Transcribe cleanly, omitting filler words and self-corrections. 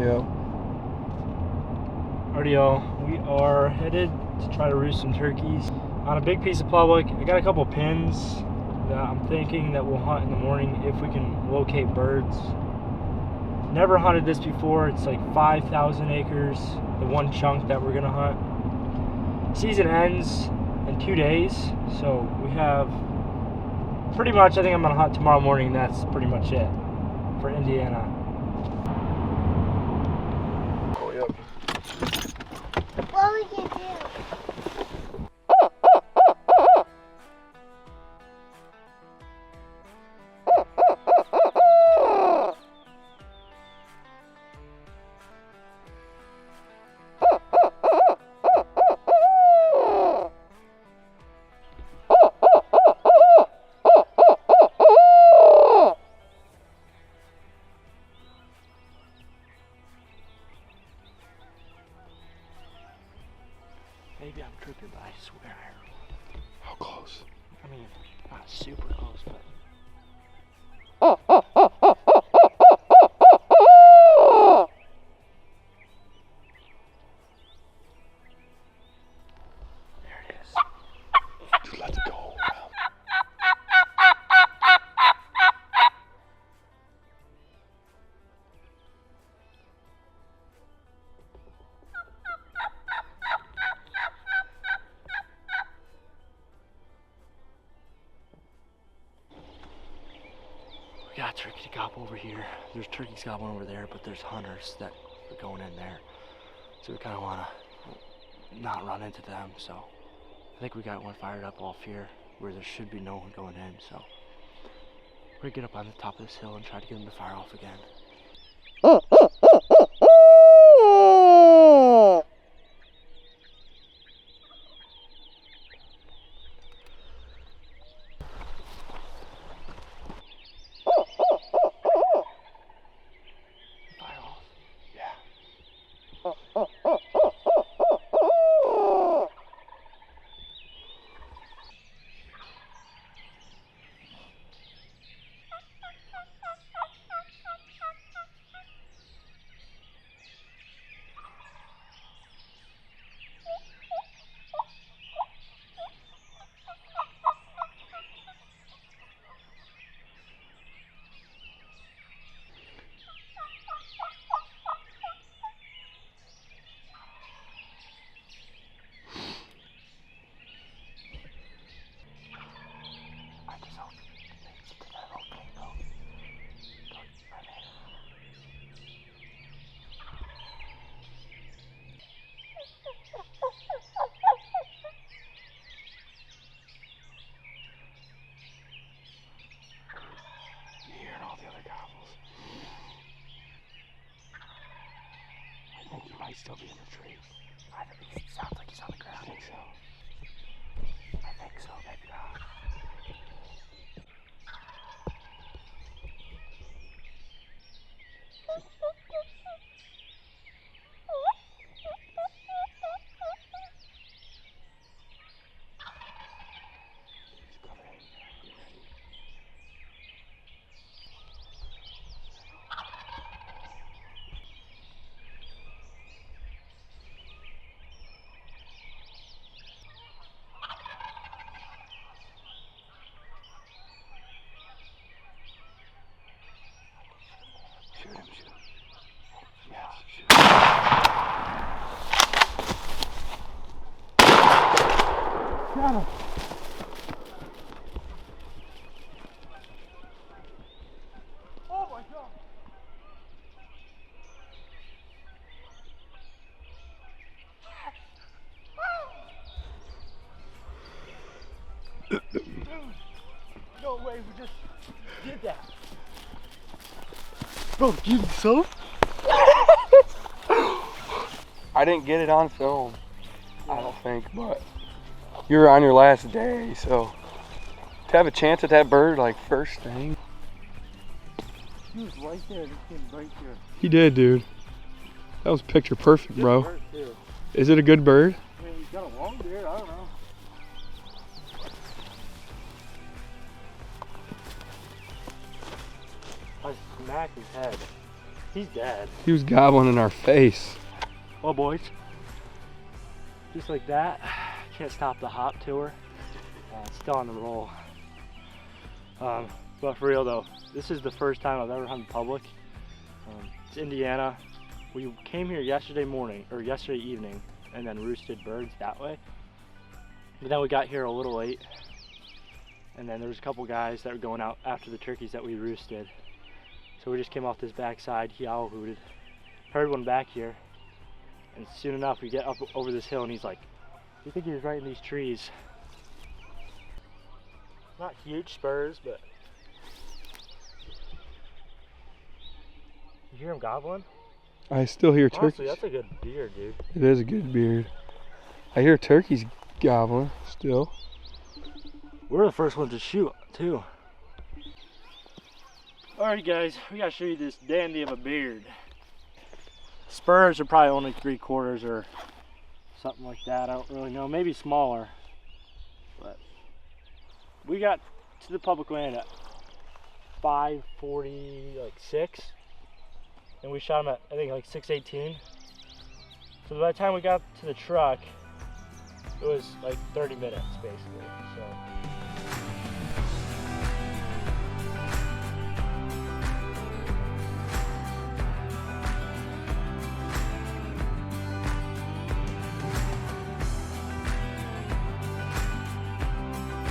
Yeah. Alrighty, y'all. We are headed to try to roost some turkeys on a big piece of public. I got a couple pins that I'm thinking that we'll hunt in the morning if we can locate birds. Never hunted this before. It's like 5,000 acres, the one chunk that we're gonna hunt. Season ends in 2 days, so we have pretty much, I think I'm gonna hunt tomorrow morning. That's pretty much it for Indiana. Oh, yep. What would you do? Maybe I'm tripping, but I swear I heard one. How close? I mean, not super close, but. There it is. Dude, let's go. We got turkey to gobble over here. There's turkeys gobbling over there, but there's hunters that are going in there. So we kind of want to not run into them. So I think we got one fired up off here where there should be no one going in. So we're gonna get up on the top of this hill and try to get them to fire off again. Might still be in the tree. I think it sounds like he's on the ground. I think so. I think so, maybe not. He's coming in. Get ready. Shoot him, shoot him. Yeah, shoot him. Got him. Oh my God. Dude, no way, we just did that. Bro, you so? I didn't get it on film, I don't think, but you're on your last day, so to have a chance at that bird like first thing. He was right there, just came right here. He did, dude. That was picture perfect, bro. Bird too. Is it a good bird? I mean, he's got a long beard, I don't know. I smacked his head. He's dead. He was gobbling in our face. Well, boys, just like that. Can't stop the hop tour. Still on the roll. But for real though, this is the first time I've ever hunted public. It's Indiana. We came here yesterday morning, or yesterday evening, and then roosted birds that way. But then we got here a little late, and then there was a couple guys that were going out after the turkeys that we roosted. So we just came off this backside, he owl hooted. Heard one back here, and soon enough we get up over this hill and he's like, you think he was right in these trees? Not huge spurs, but you hear him gobbling? I still hear Honestly, turkeys. that's a good beard, dude. It is a good beard. I hear turkeys gobbling still. We're the first ones to shoot, too. Alright guys, we gotta show you this dandy of a beard. Spurs are probably only 3/4 or something like that. I don't really know, maybe smaller. But we got to the public land at 5:46, and we shot him at I think like 6:18. So by the time we got to the truck, it was like 30 minutes basically. So